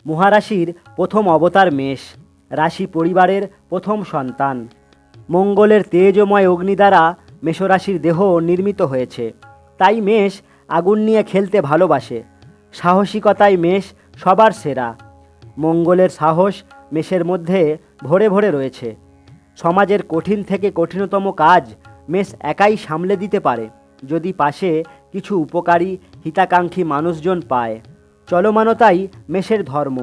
মহারাশির প্রথম অবতার মেষ, রাশি পরিবারের প্রথম সন্তান। মঙ্গলের তেজময় অগ্নি দ্বারা মেষরাশির দেহ নির্মিত হয়েছে। তাই মেষ আগুন নিয়ে খেলতে ভালোবাসে। সাহসিকতায় মেষ সবার সেরা। মঙ্গলের সাহস মেষের মধ্যে ভরে ভরে রয়েছে। সমাজের কঠিন থেকে কঠিনতম কাজ মেষ একাই সামলে দিতে পারে, যদি পাশে কিছু উপকারী হিতাকাঙ্ক্ষী মানুষজন পায়। চলমানতাই মেষের ধর্ম।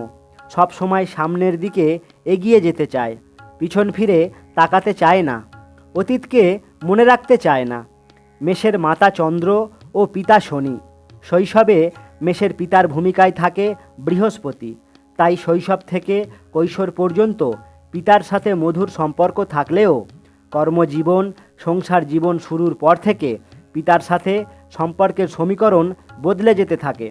সব সময় সামনের দিকে এগিয়ে যেতে চায়, পিছন ফিরে তাকাতে চায় না, অতীতকে মনে রাখতে চায় না। মেষের মাতা চন্দ্র ও পিতা শনি। শৈশবে মেষের পিতার ভূমিকায় থাকে বৃহস্পতি। তাই শৈশব থেকে কৈশোর পর্যন্ত পিতার সাথে মধুর সম্পর্ক থাকলেও কর্মজীবন, সংসার জীবন শুরুর পর থেকে পিতার সাথে সম্পর্কের সমীকরণ বদলে যেতে থাকে।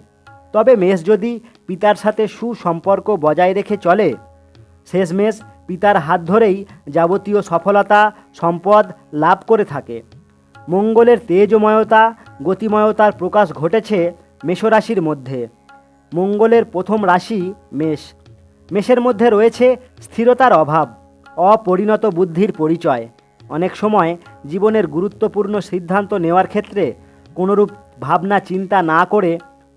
তবে মেষ যদি পিতার সাথে সুসম্পর্ক বজায় রেখে চলে, শেষমেষ পিতার হাত ধরেই যাবতীয় সফলতা সম্পদ লাভ করে থাকে। মঙ্গলের তেজময়তা, গতিময়তার প্রকাশ ঘটেছে মেষরাশির মধ্যে। মঙ্গলের প্রথম রাশি মেষ। মেষের মধ্যে রয়েছে স্থিরতার অভাব, অপরিণত বুদ্ধির পরিচয়। অনেক সময় জীবনের গুরুত্বপূর্ণ সিদ্ধান্ত নেওয়ার ক্ষেত্রে কোনোরূপ ভাবনা চিন্তা না করে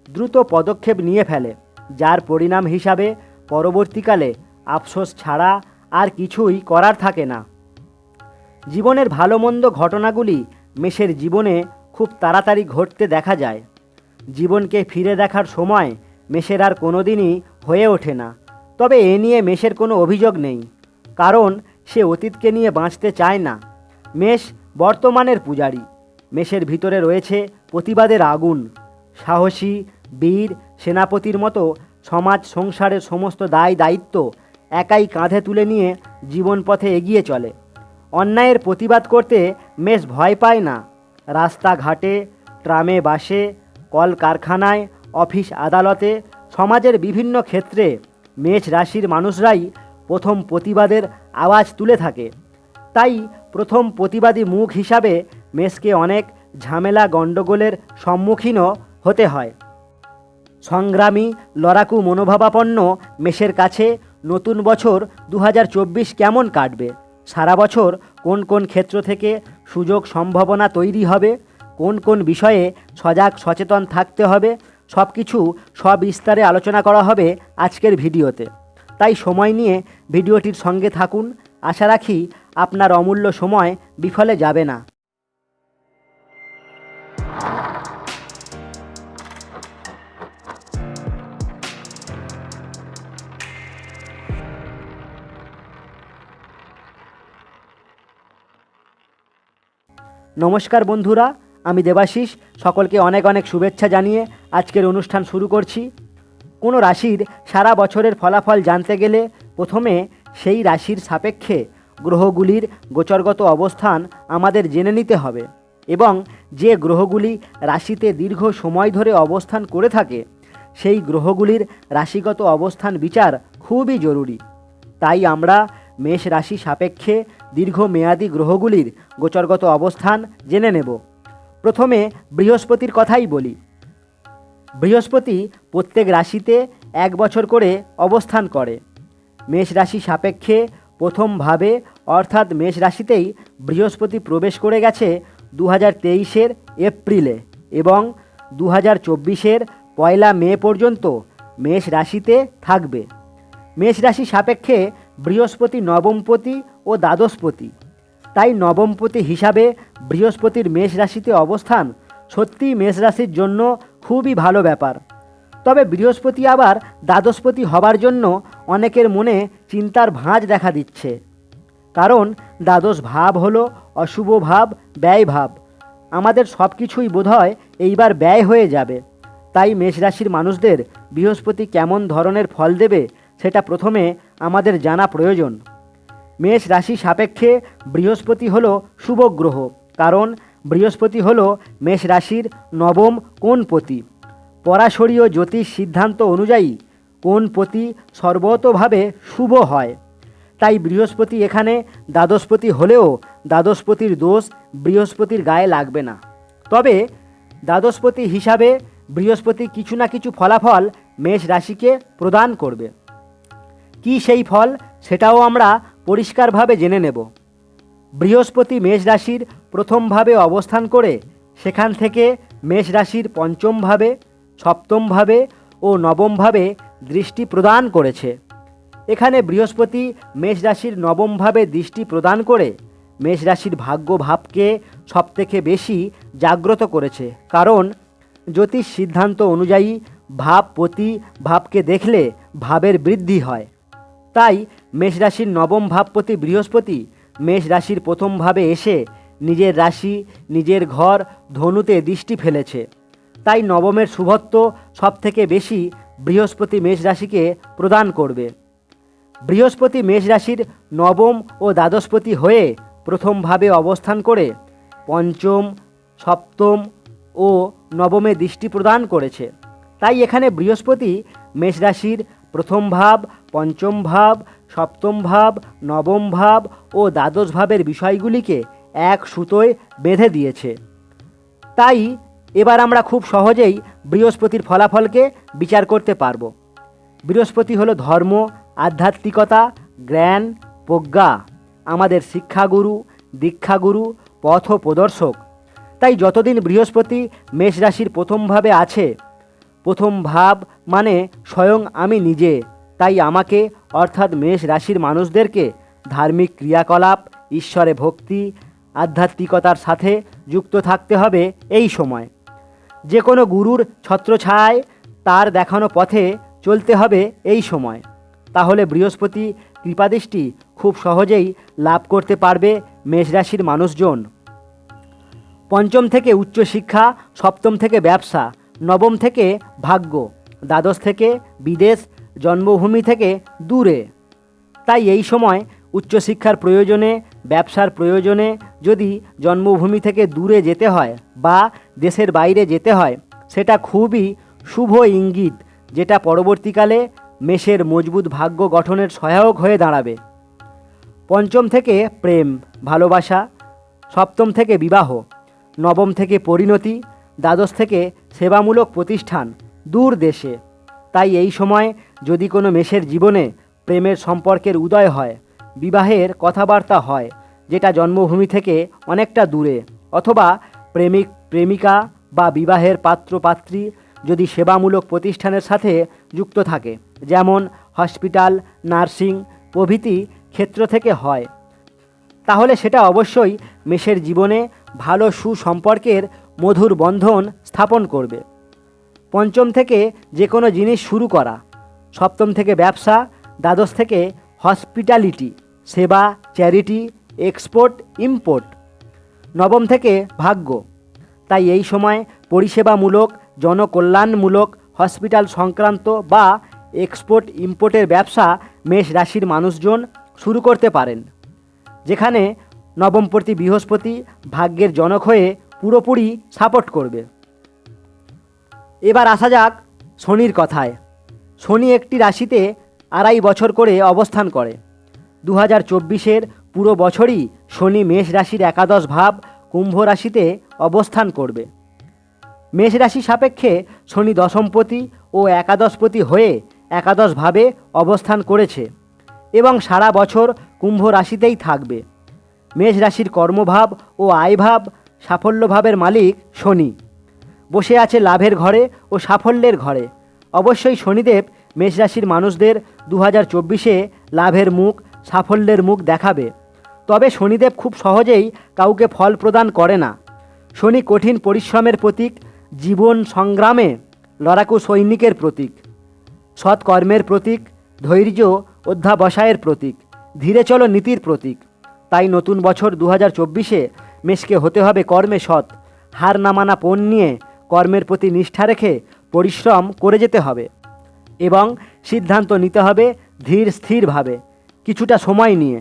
দ্রুত পদক্ষেপ নিয়ে ফেলে, যার পরিণাম হিসাবে পরবর্তীকালে আফসোস ছাড়া আর কিছুই করার থাকে না। জীবনের ভালো মন্দ ঘটনাগুলি মেষের জীবনে খুব তাড়াতাড়ি ঘটতে দেখা যায়। জীবনকে ফিরে দেখার সময় মেষের আর কোনো দিনই হয়ে ওঠে না। তবে এ নিয়ে মেষের কোনো অভিযোগ নেই, কারণ সে অতীতকে নিয়ে বাঁচতে চায় না। মেষ বর্তমানের পূজারী। মেষের ভিতরে রয়েছে প্রতিবাদের আগুন। সাহসী বীর সেনাপতির মতো সমাজ সংসারের সমস্ত দায় দায়িত্ব একাই কাঁধে তুলে নিয়ে জীবন পথে এগিয়ে চলে। অন্যায়ের প্রতিবাদ করতে মেষ ভয় পায় না। রাস্তাঘাটে, ট্রামে, বাসে, কলকারখানায়, অফিস আদালতে, সমাজের বিভিন্ন ক্ষেত্রে মেষ রাশির মানুষরাই প্রথম প্রতিবাদের আওয়াজ তুলে থাকে। তাই প্রথম প্রতিবাদী মুখ হিসাবে মেষকে অনেক ঝামেলা গণ্ডগোলের সম্মুখীনও হতে হয়। সংগ্রামী লড়াকু মনোভাবাপন্ন মেষের কাছে নতুন বছর 2024 কেমন কাটবে? সারা বছর কোন কোন ক্ষেত্র থেকে সুযোগ সম্ভাবনা তৈরি হবে, কোন কোন বিষয়ে সজাগ সচেতন থাকতে হবে, সব কিছু সবিস্তারে আলোচনা করা হবে আজকের ভিডিওতে। তাই সময় নিয়ে ভিডিওটির সঙ্গে থাকুন। আশা রাখি আপনার অমূল্য সময় বিফলে যাবে না। নমস্কার বন্ধুরা, আমি দেবাশিস। সকলকে অনেক অনেক শুভেচ্ছা জানিয়ে আজকের অনুষ্ঠান শুরু করছি। কোনো রাশির সারা বছরের ফলাফল জানতে গেলে প্রথমে সেই রাশির সাপেক্ষে গ্রহগুলির গোচরগত অবস্থান আমাদের জেনে নিতে হবে, এবং যে গ্রহগুলি রাশিতে দীর্ঘ সময় ধরে অবস্থান করে থাকে সেই গ্রহগুলির রাশিগত অবস্থান বিচার খুবই জরুরি। তাই আমরা মেষ রাশি সাপেক্ষে দীর্ঘমেয়াদী গ্রহগুলির গোচরগত অবস্থান জেনে নেব। প্রথমে বৃহস্পতির কথাই বলি। বৃহস্পতি প্রত্যেক রাশিতে 1 বছর করে অবস্থান করে। মেষ রাশি সাপেক্ষে প্রথমভাবে অর্থাৎ মেষ রাশিতেই বৃহস্পতি প্রবেশ করে গেছে 2023-এর এপ্রিলে, এবং 2024-এর 1 মে পর্যন্ত মেষ রাশিতে থাকবে। মেষ রাশি সাপেক্ষে বৃহস্পতি নবমপতি ও দ্বাদশপতি। তাই নবমপতি হিসাবে বৃহস্পতির মেষ রাশিতে অবস্থান সত্যিই মেষ রাশির জন্য খুবই ভালো ব্যাপার। তবে বৃহস্পতি আবার দ্বাদশপতি হবার জন্য অনেকের মনে চিন্তার ভাঁজ দেখা দিচ্ছে, কারণ দ্বাদশ ভাব হলো অশুভ ভাব, ব্যয় ভাব। আমাদের সব কিছুই বোধহয় এইবার ব্যয় হয়ে যাবে। তাই মেষ রাশির মানুষদের বৃহস্পতি কেমন ধরনের ফল দেবে সেটা প্রথমে আমাদের জানা প্রয়োজন। মেষ রাশি সাপেক্ষে বৃহস্পতি হলো শুভ গ্রহ, কারণ বৃহস্পতি হলো মেষ রাশির নবম কোণপতি। পরাশরীয় জ্যোতিষ সিদ্ধান্ত অনুযায়ী কোণপতি সর্বতোভাবে শুভ হয়। তাই বৃহস্পতি এখানে দ্বাদশপতি হলেও দ্বাদশপতির দোষ বৃহস্পতির গায়ে লাগবে না। তবে দ্বাদশপতি হিসাবে বৃহস্পতি কিছু না কিছু ফলাফল মেষ রাশিকে প্রদান করবে। কি সেই ফল সেটাও আমরা পরিষ্কারভাবে জেনে নেব। বৃহস্পতি মেষ রাশির প্রথম ভাবে অবস্থান করে সেখান থেকে মেষ রাশির পঞ্চম ভাবে, সপ্তম ভাবে ও নবম ভাবে দৃষ্টি প্রদান করেছে। এখানে বৃহস্পতি মেষ রাশির নবম ভাবে দৃষ্টি প্রদান করে মেষ রাশির ভাগ্য ভাবকে সবথেকে বেশি জাগ্রত করেছে। কারণ জ্যোতিষ সিদ্ধান্ত অনুযায়ী ভাব প্রতি ভাবকে দেখলে ভাবের বৃদ্ধি হয়। তাই মেষ রাশির নবম ভাবপতি বৃহস্পতি মেষ রাশির প্রথম ভাবে এসে নিজের রাশি, নিজের ঘর ধনুতে দৃষ্টি ফেলেছে। তাই নবমের শুভত্ব সবথেকে বেশি বৃহস্পতি মেষ রাশিকে প্রদান করবে। বৃহস্পতি মেষ রাশির নবম ও দ্বাদশপতি হয়ে প্রথম ভাবে অবস্থান করে পঞ্চম, সপ্তম ও নবমে দৃষ্টি প্রদান করেছে। তাই এখানে বৃহস্পতি মেষ রাশির প্রথম ভাব, পঞ্চম ভাব, সপ্তম ভাব, নবম ভাব ও দ্বাদশ ভাবের বিষয়গুলিকে এক সুতোয় বেঁধে দিয়েছে। তাই এবার আমরা খুব সহজেই বৃহস্পতির ফলাফলকে বিচার করতে পারব। বৃহস্পতি হলো ধর্ম, আধ্যাত্মিকতা, জ্ঞান, প্রজ্ঞা, আমাদের শিক্ষাগুরু, দীক্ষাগুরু, পথ প্রদর্শক। তাই যতদিন বৃহস্পতি মেষ রাশির প্রথম ভাবে আছে, প্রথম ভাব মানে স্বয়ং আমি নিজে, তাই আমাকে অর্থাৎ মেষ রাশির মানুষদেরকে ধার্মিক ক্রিয়াকলাপ, ঈশ্বরে ভক্তি, আধ্যাত্মিকতার সাথে যুক্ত থাকতে হবে। এই সময় যে কোনো গুরুর ছত্রছায়ায় তার দেখানো পথে চলতে হবে। এই সময় তাহলে বৃহস্পতি কৃপাদৃষ্টি খুব সহজেই লাভ করতে পারবে মেষ রাশির মানুষজন। পঞ্চম থেকে উচ্চশিক্ষা, সপ্তম থেকে ব্যবসা, নবম থেকে ভাগ্য, দ্বাদশ থেকে বিদেশ, জন্মভূমি থেকে দূরে। তাই এই সময় উচ্চশিক্ষার প্রয়োজনে, ব্যবসার প্রয়োজনে যদি জন্মভূমি থেকে দূরে যেতে হয় বা দেশের বাইরে যেতে হয়, সেটা খুবই শুভ ইঙ্গিত, যেটা পরবর্তীকালে মেষের মজবুত ভাগ্য গঠনের সহায়ক হয়ে দাঁড়াবে। পঞ্চম থেকে প্রেম, ভালোবাসা, সপ্তম থেকে বিবাহ, নবম থেকে পরিণতি, দ্বাদশ থেকে সেবামূলক প্রতিষ্ঠান দূর দেশে। তাই এই সময় যদি কোনো মেষের জীবনে প্রেমের সম্পর্কের উদয় হয়, বিবাহের কথাবার্তা হয় যেটা জন্মভূমি থেকে অনেকটা দূরে, অথবা প্রেমিক প্রেমিকা বা বিবাহের পাত্র পাত্রী যদি সেবামূলক প্রতিষ্ঠানের সাথে যুক্ত থাকে, যেমন হসপিটাল, নার্সিং প্রভৃতি ক্ষেত্র থেকে হয়, তাহলে সেটা অবশ্যই মেষের জীবনে ভালো সুসম্পর্কের মধুর বন্ধন স্থাপন করবে। পঞ্চম থেকে যে কোনো জিনিস শুরু করা, সপ্তম থেকে ব্যবসা, দ্বাদশ থেকে হসপিটালিটি, সেবা, চ্যারিটি, এক্সপোর্ট ইম্পোর্ট, নবম থেকে ভাগ্য। তাই এই সময় পরিষেবামূলক, জনকল্যাণমূলক, হসপিটাল সংক্রান্ত বা এক্সপোর্ট ইম্পোর্টের ব্যবসা মেষ রাশির মানুষজন শুরু করতে পারেন, যেখানে নবমপতি বৃহস্পতি ভাগ্যের জনক হয়ে পুরোপুরি সাপোর্ট করবে। এবার আসা যাক শনির কথায়। শনি একটি রাশিতে 2.5 বছর করে অবস্থান করে। 2024-এর পুরো বছরই শনি মেষ রাশির একাদশ ভাব কুম্ভ রাশিতে অবস্থান করবে। মেষ রাশি সাপেক্ষে শনি দশমপতি ও একাদশপতি হয়ে একাদশ ভাবে অবস্থান করেছে এবং সারা বছর কুম্ভ রাশিতেই থাকবে। মেষ রাশির কর্মভাব ও আয়ভাব, সাফল্যভাবের মালিক শনি বসে আছে লাভের ঘরে ও সাফল্যের ঘরে। অবশ্যই শনিদেব মেষ রাশির মানুষদের 2024-এ লাভের মুখ, সাফল্যের মুখ দেখাবে। তবে শনিদেব খুব সহজেই কাউকে ফল প্রদান করে না। শনি কঠিন পরিশ্রমের প্রতীক, জীবন সংগ্রামে লড়াকু সৈনিকের প্রতীক, সৎকর্মের প্রতীক, ধৈর্য অধ্যাবসায়ের প্রতীক, ধীরে চলো নীতির প্রতীক। তাই নতুন বছর 2024-এ মেষকে হতে হবে কর্মে সৎ, হার না মানা পণ নিয়ে কর্মের প্রতি নিষ্ঠা রেখে পরিশ্রম করে যেতে হবে এবং সিদ্ধান্ত নিতে হবে ধীর স্থিরভাবে, কিছুটা সময় নিয়ে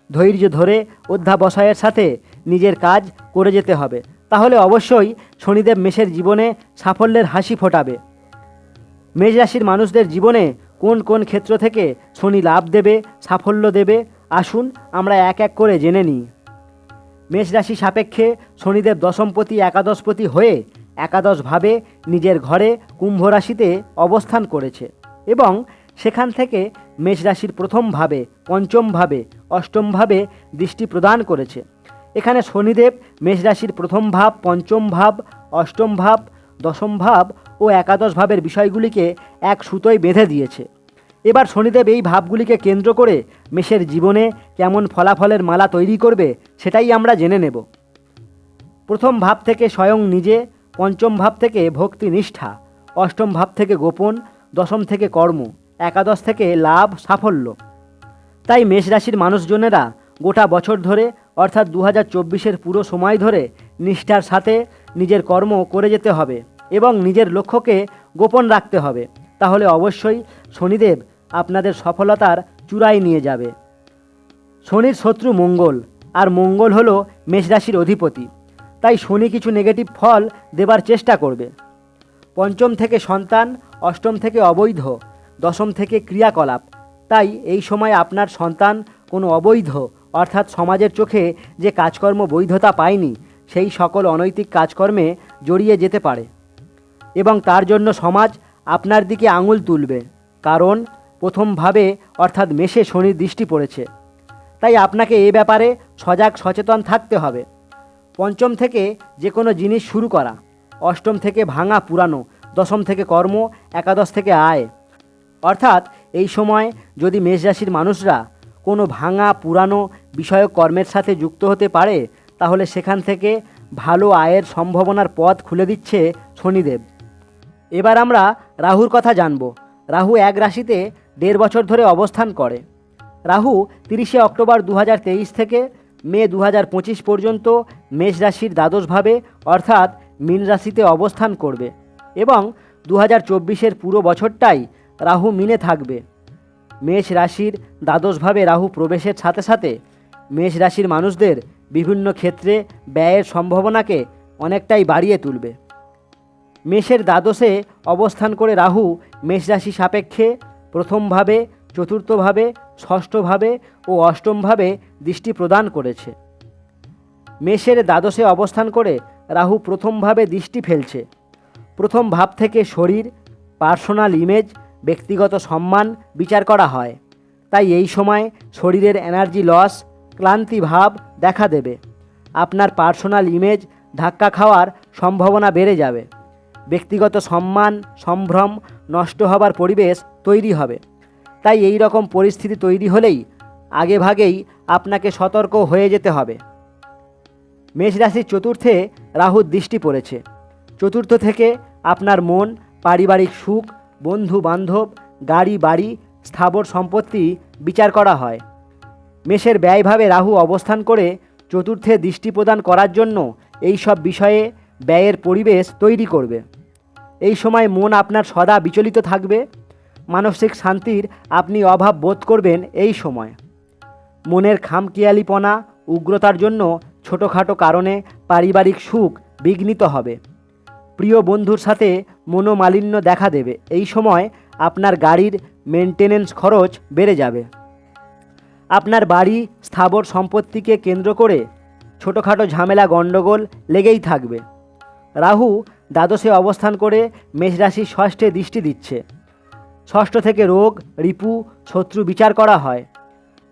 ধৈর্য ধরে অধ্যাবসায়ের সাথে নিজের কাজ করে যেতে হবে। তাহলে অবশ্যই শনিদেব মেষের জীবনে সাফল্যের হাসি ফোটাবে। মেষ রাশির মানুষদের জীবনে কোন কোন ক্ষেত্র থেকে শনি লাভ দেবে, সাফল্য দেবে, আসুন আমরা এক এক করে জেনে নিই। মেষ রাশি সাপেক্ষে শনিদেব দশমপতি একাদশপতি হয়ে একাদশভাবে নিজের ঘরে কুম্ভ রাশিতে অবস্থান করেছে এবং সেখান থেকে মেষ রাশির প্রথম ভাবে, পঞ্চম ভাবে, অষ্টম ভাবে দৃষ্টি প্রদান করেছে। এখানে শনিদেব মেষ রাশির প্রথম ভাব, পঞ্চম ভাব, অষ্টম ভাব, দশম ভাব ও একাদশ ভাবের বিষয়গুলিকে এক সুতোয় বেঁধে দিয়েছে। এবার শনিদেব এই ভাবগুলিকে কেন্দ্র করে মেষের জীবনে কেমন ফলাফলের মালা তৈরি করবে সেটাই আমরা জেনে নেব। প্রথম ভাব থেকে স্বয়ং নিজে, পঞ্চম ভাব থেকে ভক্তি নিষ্ঠা, অষ্টম ভাব থেকে গোপন, দশম থেকে কর্ম, একাদশ থেকে লাভ সাফল্য। তাই মেষ রাশির মানুষজনেরা গোটা বছর ধরে অর্থাৎ 2024-এর পুরো সময় ধরে নিষ্ঠার সাথে নিজের কর্ম করে যেতে হবে এবং নিজের লক্ষ্যকে গোপন রাখতে হবে। তাহলে অবশ্যই শনিদেব আপনাদের সফলতার চূড়ায় নিয়ে যাবে। শনির শত্রু মঙ্গল, আর মঙ্গল হলো মেষ রাশির অধিপতি। তাই শনি কিছু নেগেটিভ ফল দেবার চেষ্টা করবে। পঞ্চম থেকে সন্তান, অষ্টম থেকে অবৈধ, দশম থেকে ক্রিয়াকলাপ। তাই এই সময় আপনার সন্তান কোনো অবৈধ অর্থাৎ সমাজের চোখে যে কাজকর্ম বৈধতা পায়নি সেই সকল অনৈতিক কাজকর্মে জড়িয়ে যেতে পারে এবং তার জন্য সমাজ আপনার দিকে আঙুল তুলবে, কারণ প্রথমভাবে অর্থাৎ মেষে শনির দৃষ্টি পড়েছে। তাই আপনাকে এ ব্যাপারে সজাগ সচেতন থাকতে হবে। পঞ্চম থেকে যে কোনো জিনিস শুরু করা, অষ্টম থেকে ভাঙা পুরানো, দশম থেকে কর্ম, একাদশ থেকে আয়। অর্থাৎ এই সময় যদি মেষ রাশির মানুষরা কোনো ভাঙা পুরানো বিষয়ক কর্মের সাথে যুক্ত হতে পারে তাহলে সেখান থেকে ভালো আয়ের সম্ভাবনার পথ খুলে দিচ্ছে শনিদেব। এবার আমরা রাহুর কথা জানব। রাহু এক রাশিতে 1.5 বছর ধরে অবস্থান করে। রাহু 30শে অক্টোবর 2023 থেকে মে 2025 পর্যন্ত মেষ রাশির দ্বাদশভাবে অর্থাৎ মীন রাশিতে অবস্থান করবে এবং 2024-এর পুরো বছরটাই রাহু মীনে থাকবে। মেষ রাশির দ্বাদশভাবে রাহু প্রবেশের সাথে সাথে মেষ রাশির মানুষদের বিভিন্ন ক্ষেত্রে ব্যয়ের সম্ভাবনাকে অনেকটাই বাড়িয়ে তুলবে। মেষের দ্বাদশে অবস্থান করে রাহু মেষ রাশি সাপেক্ষে প্রথমভাবে, চতুর্থভাবে, ষষ্ঠভাবে ও অষ্টমভাবে দৃষ্টি প্রদান করেছে। মেষের দ্বাদশে অবস্থান করে রাহু প্রথমভাবে দৃষ্টি ফেলছে। প্রথম ভাব থেকে শরীর, পার্সোনাল ইমেজ, ব্যক্তিগত সম্মান বিচার করা হয়। তাই এই সময় শরীরের এনার্জি লস, ক্লান্তি ভাব দেখা দেবে। আপনার পার্সোনাল ইমেজ ধাক্কা খাওয়ার সম্ভাবনা বেড়ে যাবে। ব্যক্তিগত সম্মান, সম্ভ্রম নষ্ট হবার পরিবেশ তৈরি হবে। তাই এই রকম পরিস্থিতি তৈরি হলেই আগেভাগেই আপনাকে সতর্ক হয়ে যেতে হবে। মেষ রাশির চতুর্থে রাহুর দৃষ্টি পড়েছে। চতুর্থ থেকে আপনার মন, পারিবারিক সুখ, বন্ধু বান্ধব, গাড়ি বাড়ি, স্থাবর সম্পত্তি বিচার করা হয়। মেষের ব্যয়ভাবে রাহু অবস্থান করে চতুর্থে দৃষ্টি প্রদান করার জন্য এই সব বিষয়ে ব্যয়ের পরিবেশ তৈরি করবে। এই সময় মন আপনার সদা বিচলিত থাকবে। মানসিক শান্তির আপনি অভাব বোধ করবেন। এই সময় মনের খামখেয়ালিপনা, উগ্রতার জন্য ছোটোখাটো কারণে পারিবারিক সুখ বিঘ্নিত হবে। প্রিয় বন্ধুর সাথে মনোমালিন্য দেখা দেবে। এই সময় আপনার গাড়ির মেনটেনেন্স খরচ বেড়ে যাবে। আপনার বাড়ি, স্থাবর সম্পত্তিকে কেন্দ্র করে ছোটোখাটো ঝামেলা গণ্ডগোল লেগেই থাকবে। রাহু দ্বাদশে অবস্থান করে মেষ রাশির ষষ্ঠে দৃষ্টি দিচ্ছে। ষষ্ঠ থেকে রোগ, রিপু, শত্রু বিচার করা হয়।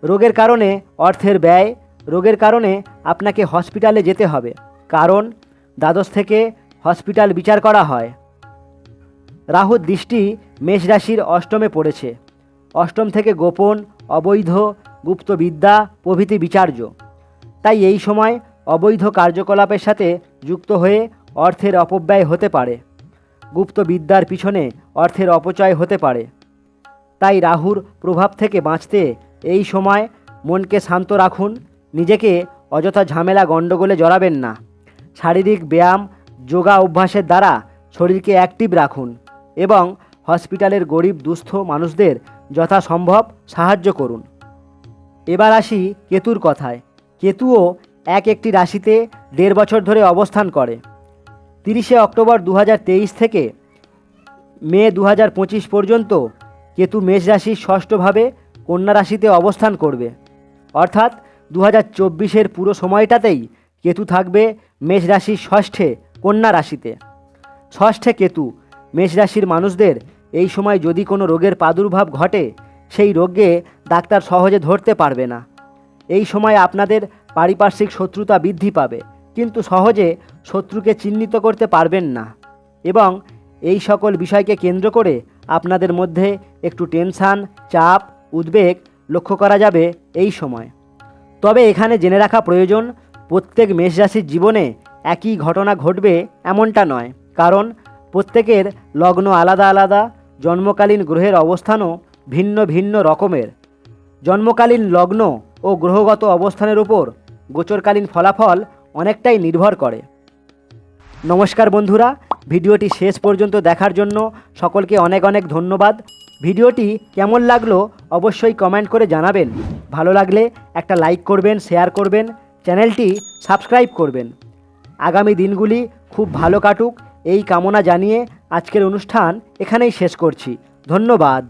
রোগের কারণে অর্থের ব্যয়, রোগের কারণে আপনাকে হসপিটালে যেতে হবে, কারণ দ্বাদশ থেকে হসপিটাল বিচার করা হয়। রাহুর দৃষ্টি মেষ রাশির অষ্টমে পড়েছে। অষ্টম থেকে গোপন, অবৈধ, গুপ্তবিদ্যা প্রভৃতি বিচার্য। তাই এই সময় অবৈধ কার্যকলাপের সাথে যুক্ত হয়ে অর্থের অপব্যয় হতে পারে। গুপ্তবিদ্যার পিছনে অর্থের অপচয় হতে পারে। তাই রাহুর প্রভাব থেকে বাঁচতে এই সময় মনকে শান্ত রাখুন। নিজেকে অযথা ঝামেলা গণ্ডগোলে জড়াবেন না। শারীরিক ব্যায়াম, যোগা অভ্যাসের দ্বারা শরীরকে অ্যাক্টিভ রাখুন এবং হসপিটালের গরিব দুস্থ মানুষদের যথাসম্ভব সাহায্য করুন। এবার আসি কেতুর কথায়। কেতুও একটি রাশিতে 1.5 বছর ধরে অবস্থান করে। 30শে অক্টোবর 2023 থেকে মে 2025 পর্যন্ত কেতু মেষ রাশির ষষ্ঠভাবে কন্যা রাশিতে অবস্থান করবে। অর্থাৎ 2024-এর পুরো সময়টাতেই কেতু থাকবে মেষ রাশির ষষ্ঠে কন্যা রাশিতে। ষষ্ঠে কেতু, মেষ রাশির মানুষদের এই সময় যদি কোনো রোগের প্রাদুর্ভাব ঘটে, সেই রোগকে ডাক্তার সহজে ধরতে পারবে না। এই সময় আপনাদের পারিপার্শ্বিক শত্রুতা বৃদ্ধি পাবে, কিন্তু সহজে শত্রুকে চিহ্নিত করতে পারবেন না, এবং এই সকল বিষয়কে কেন্দ্র করে আপনাদের মধ্যে একটু টেনশান, চাপ, উদ্বেগ লক্ষ্য করা যাবে এই সময়। তবে এখানে জেনে রাখা প্রয়োজন, প্রত্যেক মেষ রাশির জীবনে একই ঘটনা ঘটবে এমনটা নয়, কারণ প্রত্যেকের লগ্ন আলাদা আলাদা, জন্মকালীন গ্রহের অবস্থানও ভিন্ন ভিন্ন রকমের। জন্মকালীন লগ্ন ও গ্রহগত অবস্থানের উপর গোচরকালীন ফলাফল অনেকটাই নির্ভর করে। নমস্কার বন্ধুরা, ভিডিওটি শেষ পর্যন্ত দেখার জন্য সকলকে অনেক অনেক ধন্যবাদ। ভিডিওটি কেমন লাগলো অবশ্যই কমেন্ট করে জানাবেন। ভালো লাগলে একটা লাইক করবেন, শেয়ার করবেন, চ্যানেলটি সাবস্ক্রাইব করবেন। আগামী দিনগুলি খুব ভালো কাটুক এই কামনা জানিয়ে আজকের অনুষ্ঠান এখানেই শেষ করছি। ধন্যবাদ।